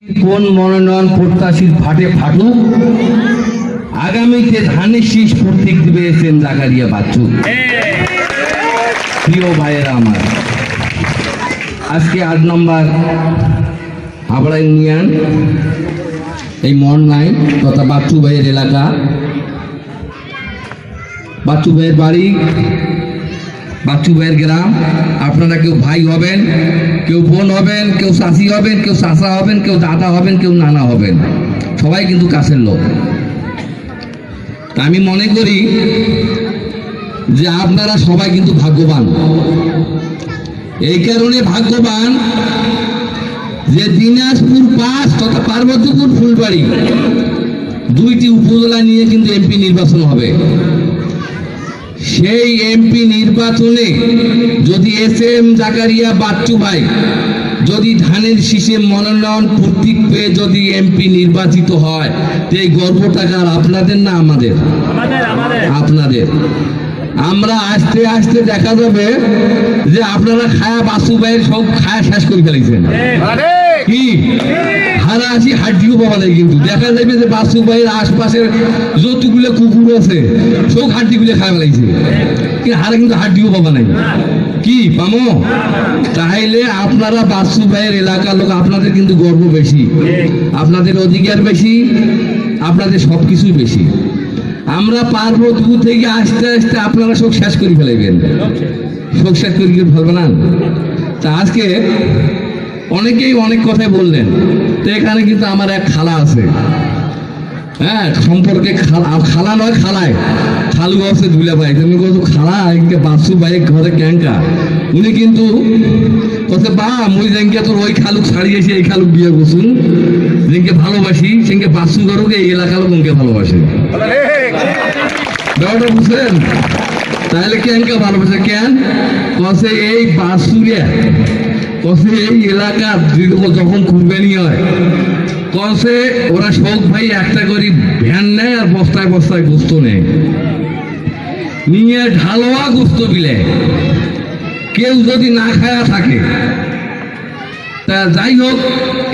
কোন মনোনয়ন প্রত্যাশীর ফাটে ফাটুক, আগামীতে ধানের শীষ প্রতীক দিবে এসএম জাকারিয়া বাচ্চু। প্রিয় ভাইয়েরা আমার, আজকে 8 নম্বর হাবড়া ইউনিয়ন এই মননাই তথা বাচ্চু ভাইয়ের এলাকা, বাচ্চু ভাইয়ের বাড়ি, বাচ্চু ভাইয়ের গ্রাম। আপনারা কেউ ভাই হবেন, কেউ বোন হবেন, কেউ চাচি হবেন, কেউ চাচা হবেন, কেউ দাদা হবেন, কেউ নানা হবেন, সবাই কিন্তু কাছের লোক। আমি মনে করি যে আপনারা সবাই কিন্তু ভাগ্যবান। এই কারণে ভাগ্যবান যে দিনাজপুর 5 তথা পার্বতীপুর ফুলবাড়ি 2টি উপজেলা নিয়ে কিন্তু এমপি নির্বাচন হবে। সেই এমপি নির্বাচনে যদি এসএম জাকারিয়া বাচ্চু ভাই যদি ধানের শীষে মনোনয়ন প্রতীক পেয়ে যদি এমপি নির্বাচিত হয়, এই গর্বটা কার? আপনাদের না আমাদের? আপনাদের। আমরা আস্তে আস্তে দেখা যাবে যে আপনারা খায়া বাসু ভাইয়ের সব খায়া শেষ করে ফেলেছেন। কি হারাহাসি হাড্ডিও পাওয়া যায়, কিন্তু দেখা যাবে যে বাসু ভাইয়ের আশপাশের যতগুলো কুকুর আছে সব হাড্ডিগুলো খায় ফেলাইছে, কি হারা কিন্তু হাড্ডিও পাওয়া নাই। কি পামো? তাইলে আপনারা বাসু ভাইয়ের এলাকার লোক, আপনাদের কিন্তু গর্ব বেশি, আপনাদের অধিকার বেশি, আপনাদের সবকিছুই বেশি। আমরা পার্বতীপুর থেকে আস্তে আস্তে আপনারা সব শেষ করে ফেলাইবেন, সব শেষ করে ফেলবে না। তা আজকে অনেকেই অনেক কথাই বললেন, তো এখানে কিন্তু আমার এক খালা আছে, হ্যাঁ সম্পর্কে খালা নয় খালায়, খালু আছে দুলা ভাই। তুমি কত খালা বাসু ভাই ঘরে ক্যাঙ্কা, উনি কিন্তু কথা বা মুই যেঙ্কে তোর ওই খালুক ছাড়িয়েছি, এই খালুক বিয়ে করছুন, যেঙ্কে ভালোবাসি সেঙ্কে বাসু করুক, এই এলাকার লোক উনকে ভালোবাসে। ব্যাপারটা বুঝলেন? তাহলে ক্যাঙ্কা ভালোবাসে কেন? কসে এই বাসুরিয়া, কসে এই এলাকা যখন কুরবানি হয়, কসে ওরা শোক ভাই একটা করে ভ্যান নেয় আর বস্তায় বস্তায় গোস্ত নেয়, নিয়ে ঢালোয়া গোস্ত বিলে। কেউ যদি না খায়া থাকে, তা যাই হোক,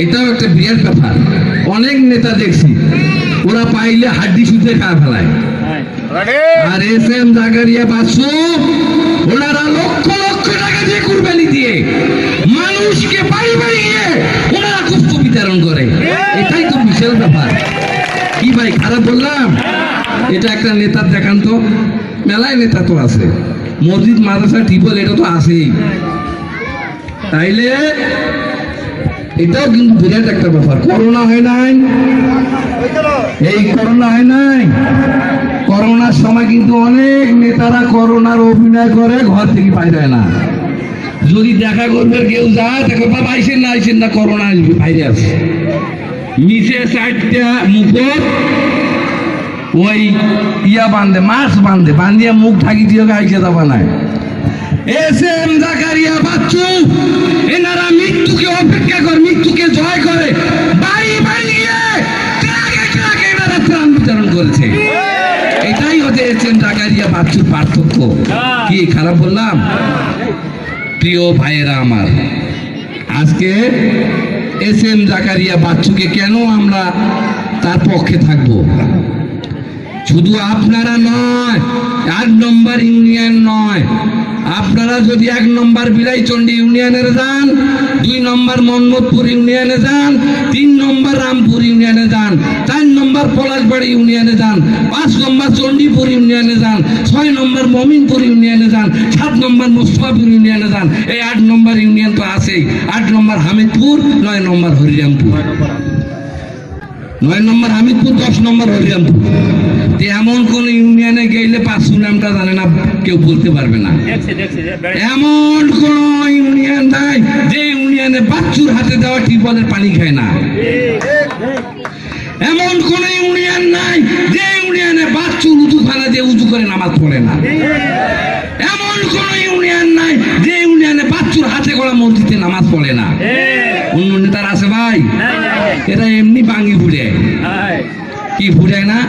এটাও একটা বিরাট ব্যাপার। অনেক নেতা দেখছি ওরা পাইলে হাড্ডি সুতে খায় ফেলায়, আর এসএম জাকারিয়া বাচ্চু ওনারা লক্ষ লক্ষ টাকা দিয়ে কুরবানি দিয়ে মানুষকে বাড়ি বাড়ি গিয়ে ওনারা গোস্ত বিতরণ করে। এটাই তো বিশাল ব্যাপার। কি ভাই খারাপ বললাম? এটা একটা নেতার দেখান তো, মেলায় নেতা তো আছে, মসজিদ মাদ্রাসা টিপল এটা তো আছেই। তাইলে এটাও কিন্তু বিরাট একটা ব্যাপার। করোনা হয় নাই, এই করোনা হয় নাই, করোনার সময় কিন্তু অনেক নেতারা করোনার অভিনয় করে ঘর থেকে বাইরে হয় না। যদি দেখা করবে কেউ যায়, দেখো বাবা আইসেন না করোনা আসবে, বাইরে আসে নিচে 4টা মুখত ওই ইয়া বান্ধে, মাস্ক বান্ধিয়ে মুখ ঢাকি দিয়ে আইসে যাবা নাই। এসএম জাকারিয়া বাচ্চু এনারা মৃত্যুকে অপেক্ষা করে, মৃত্যুকে জয় করে বাড়ি বাড়ি গিয়ে ট্রাকে এনারা ত্রাণ বিতরণ করেছে। এটাই হচ্ছে এসএম জাকারিয়া বাচ্চুর পার্থক্য। কি খারাপ বললাম? প্রিয় ভাইয়েরা আমার, আজকে এসএম জাকারিয়া বাচ্চুকে কেন আমরা তার পক্ষে থাকবো? শুধু আপনারা নয়, 8 নম্বর ইউনিয়ন নয়, আপনারা যদি 1 নম্বর বিলাইচন্ডী ইউনিয়নের যান, 2 নম্বর মোহাম্মদপুর ইউনিয়নে যান, 3 নম্বর রামপুর ইউনিয়নে যান, 4 নম্বর পলাশবাড়ি ইউনিয়নে যান, 5 নম্বর চণ্ডীপুর ইউনিয়নে যান, 6 নম্বর মমিনপুর ইউনিয়নে যান, 7 নম্বর মুস্তাফাপুর ইউনিয়নে যান, এই 8 নম্বর ইউনিয়ন তো আছেই। 8 নম্বর হামিদপুর, 9 নম্বর হরিরামপুর, 9 নম্বর হামিদপুর, 10 নম্বর হরিরামপুর। এমন কোন ইউনিয়নে গেলে বাচ্চু নামটা জানে না কেউ বলতে পারবে না। এমন কোন ইউনিয়ন নাই যে ইউনিয়নে বাচ্চুর হাতে দেওয়া টিউবওয়েলের পানি খায় না। এমন কোন ইউনিয়ন নাই যে ইউনিয়নে বাচ্চুর উঁচুখানা দিয়ে উঁচু করে নামাজ পড়ে না। এমন কোন ইউনিয়ন নাই যে ইউনিয়নে বাচ্চুর হাতে গড়া মসজিদে নামাজ পড়ে না। অন্য নেতার আছে ভাই, এরা এমনি বাঙ্গি ফুটে। কি ফুটায় না?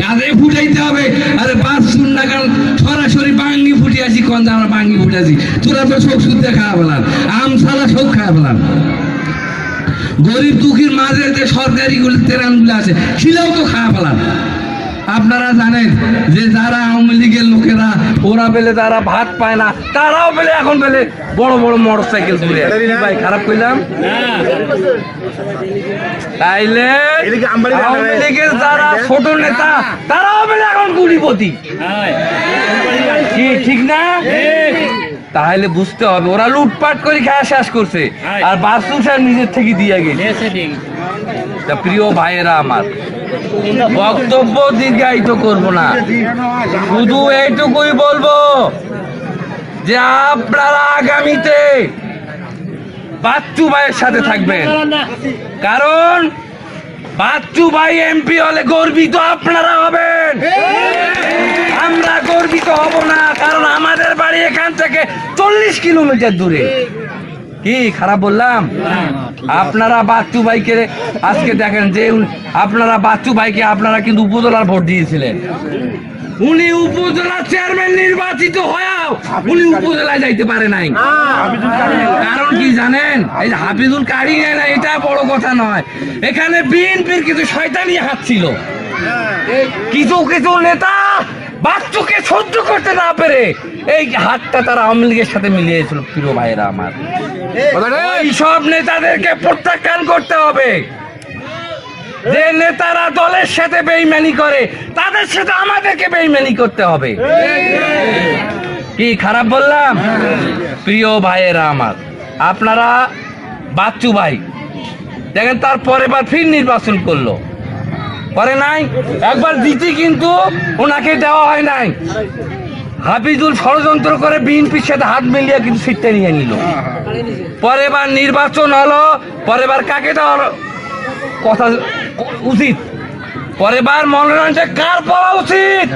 কাজে ফুটাইতে হবে। আরে বাচ্চুর না, কারণ সরাসরি বাঙ্গি ফুটে আসি, কোন আমরা বাঙ্গি ফুটে আসি, তোরা তো সব শুদ্ধে খাওয়া ফেলান, আম সালা সব খাওয়া ফেলান। গরিব দুঃখীর মাঝে যে সরকারি ত্রাণগুলো আছে সেটাও তো খাওয়া ফেলান। আপনারা জানেন যে যারা আওয়ামী লীগের লোকেরা ওরা পেলে তারা ভাত পায় না, তারাও পেলে এখন পেলে বড় বড় মোটর সাইকেল ঘুরে। ভাই খারাপ কইলাম? তাইলে আওয়ামী লীগের যারা ছোট নেতা তারাও পেলে এখন কোটিপতি, কি ঠিক না? তাহলে বুঝতে হবে ওরা লুটপাট করে খাওয়া শেষ করছে আর বাসুসার নিজের থেকে দিয়ে গেছে। প্রিয় ভাইয়েরা আমার, বক্তব্য দীর্ঘায়িত করব না, শুধু এইটুকুই বলবো যে আপনারা আগামীতে বাচ্চু ভাইয়ের সাথে থাকবেন, কারণ বাচ্চু ভাই এমপি হলে গর্বিত আপনারা হবেন, আমরা গর্বিত হব না, কারণ আমাদের বাড়ি এখান থেকে 40 কিলোমিটার দূরে। কি খারাপ বললাম? আপনারা বাচ্চু ভাইকে আজকে দেখেন যে আপনারা বাচ্চু ভাইকে আপনারা কিন্তু উপজেলার ভোট দিয়েছিলেন, উনি উপজেলা চেয়ারম্যান নির্বাচিত হয়েও উনি উপজেলায় যাইতে পারে নাই। কারণ কি জানেন? এই যে হাফিজুল কারি নেয় না, এটা বড় কথা নয়, এখানে বিএনপির কিছু শয়তানি হাত ছিল। কিছু কিছু নেতা বাচ্চুকে সহ্য করতে না পেরে এই হাতটা তারা আওয়ামী লীগের সাথে মিলিয়েছিল। প্রিয় ভাইয়েরা আমার, এই সব নেতাদেরকে প্রত্যাখ্যান করতে হবে। যে নেতারা দলের সাথে বেইমানি করে তাদের সাথে আমাদেরকে বেইমানি করতে হবে। কি খারাপ বললাম? প্রিয় ভাইয়েরা আমার, আপনারা বাচ্চু ভাই দেখেন তার পরের বার ফির নির্বাচন করলো, করে নাই, একবার জিতি কিন্তু ওনাকে দেওয়া হয় নাই। হাফিজুল ষড়যন্ত্র করে বিএনপির সাথে হাত মিলিয়ে কিন্তু সিটটা নিয়ে নিল। পরের বার নির্বাচন হলো, পরের বার কাকে দেওয়া কথা উচিত? পরের বার মনোনয়নটা কার পাওয়া উচিত?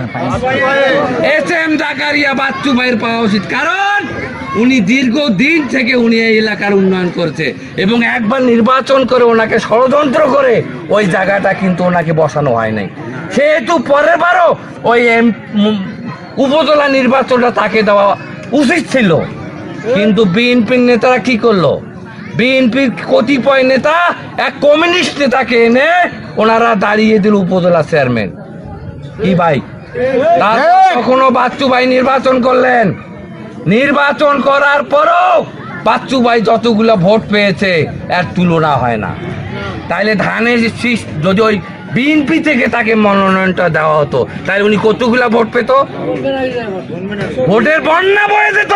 এসএম জাকারিয়া বাচ্চু ভাইয়ের পাওয়া উচিত, কারণ উনি দীর্ঘদিন থেকে উনি এই এলাকার উন্নয়ন করছে এবং একবার নির্বাচন করে ওনাকে ষড়যন্ত্র করে ওই জায়গাটা কিন্তু ওনাকে বসানো হয় নাই। সেহেতু পরের বারও ওই উপজেলা নির্বাচনটা তাকে দেওয়া উচিত ছিল। কিন্তু বিএনপির নেতারা কি করলো? বিএনপির কতিপয় নেতা এক কমিউনিস্ট নেতাকে এনে ওনারা দাঁড়িয়ে দিল উপজেলা চেয়ারম্যান। কি ভাই, কখনো বাচ্চু ভাই নির্বাচন করলেন, নির্বাচন করার পরও বাচ্চু ভাই যতগুলো ভোট পেয়েছে এর তুলনা হয় না। তাইলে ধানের শীষ যদি ওই বিএনপি থেকে তাকে মনোনয়নটা দেওয়া হতো তাহলে উনি কতগুলা ভোট পেত? ভোটের বন্যা বয়ে যেত।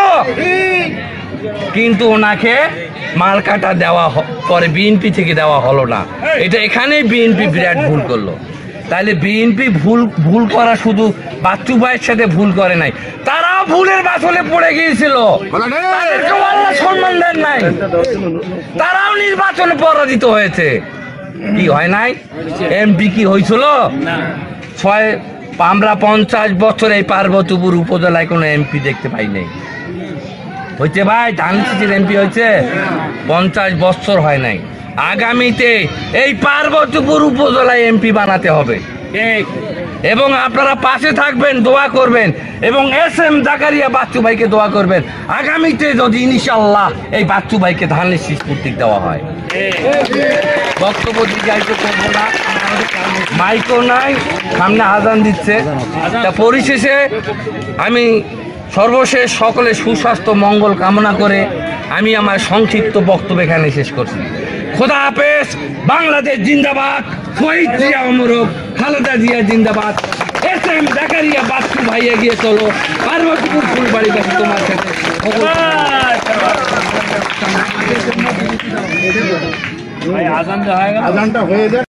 কিন্তু ওনাকে মালকাটা দেওয়া পরে বিএনপি থেকে দেওয়া হলো না। এটা এখানে বিএনপি বিরাট ভুল করলো। তাহলে বিএনপি ভুল করা শুধু বাচ্চু ভাইয়ের সাথে ভুল করে নাই, তারাও ভুলের বাসলে পড়ে গিয়েছিল, তাদেরকেও আল্লাহ সম্মান দেন নাই, তারাও নির্বাচনে পরাজিত হয়েছে। কি হয় নাই? এমপি কি হয়েছিল? আমরা 50 বছর এই পার্বতীপুর উপজেলায় কোনো এমপি দেখতে পাই নাই। হয়েছে ভাই, ধানসিটির এমপি হয়েছে 50 বছর হয় নাই। আগামীতে এই পার্বতীপুর উপজেলায় এমপি বানাতে হবে এবং আপনারা পাশে থাকবেন, দোয়া করবেন এবং এসএম জাকারিয়া বাচ্চু ভাইকে দোয়া করবেন আগামীতে যদি ইনশাআল্লাহ এই বাচ্চু ভাইকে ধানের শীষ প্রতীক দেওয়া হয়। বক্তব্য দীর্ঘায়িত করবো না, মাইকও নাই, সামনে আজান দিচ্ছে। তা পরিশেষে আমি সর্বশেষ সকলে সুস্বাস্থ্য মঙ্গল কামনা করে আমি আমার সংক্ষিপ্ত বক্তব্য এখানে শেষ করছি। খোদা হাফেজ। বাংলাদেশ জিন্দাবাদ। শহীদ জিয়া অমর হোক, খালেদা জিয়া জিন্দাবাদ। এসএম জাকারিয়া বাচ্চু ভাই এগিয়ে চলো। পার্বতীপুর ফুলবাড়ি বাসী তোমার সাথে আজানটা হয়ে যায়।